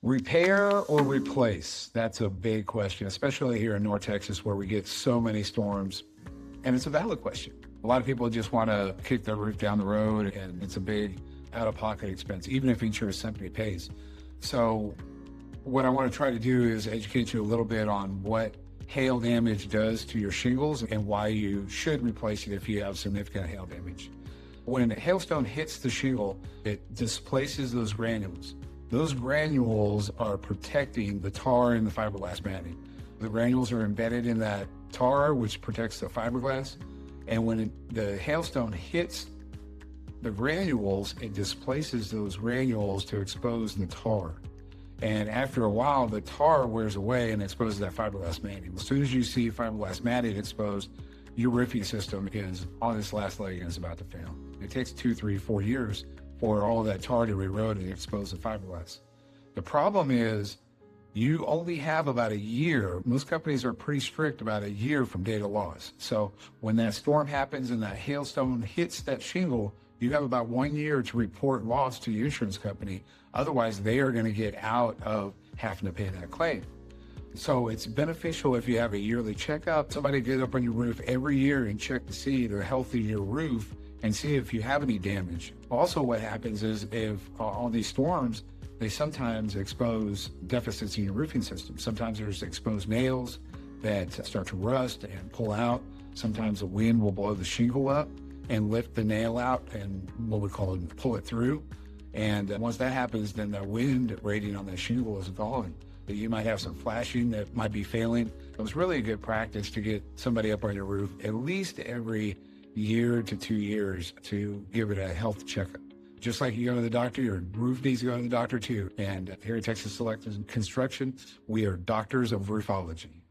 Repair or replace? That's a big question, especially here in North Texas where we get so many storms. And it's a valid question. A lot of people just want to kick their roof down the road, and it's a big out-of-pocket expense, even if insurance company pays. So what I want to try to do is educate you a little bit on what hail damage does to your shingles and why you should replace it if you have significant hail damage. When a hailstone hits the shingle, it displaces those granules. Those granules are protecting the tar and the fiberglass matting. The granules are embedded in that tar, which protects the fiberglass. And when the hailstone hits the granules, it displaces those granules to expose the tar. And after a while, the tar wears away and exposes that fiberglass matting. As soon as you see fiberglass matting exposed, your roofing system is on its last leg and is about to fail. It takes 2, 3, 4 years for all of that tar to erode and expose the fiberglass. The problem is you only have about a year. Most companies are pretty strict about a year from date of loss. So when that storm happens and that hailstone hits that shingle, you have about 1 year to report loss to your insurance company. Otherwise, they are going to get out of having to pay that claim. So it's beneficial if you have a yearly checkup. Somebody get up on your roof every year and check to see the health of your roof and see if you have any damage. Also, what happens is if all these storms, they sometimes expose deficits in your roofing system. Sometimes there's exposed nails that start to rust and pull out. Sometimes the wind will blow the shingle up and lift the nail out and what we call it, pull it through. And once that happens, then the wind rating on the shingle is gone. You might have some flashing that might be failing. It was really a good practice to get somebody up on your roof at least every year to 2 years to give it a health checkup. Just like you go to the doctor, your roof needs to go to the doctor too. And here at Texas Selective Construction, we are doctors of roofology.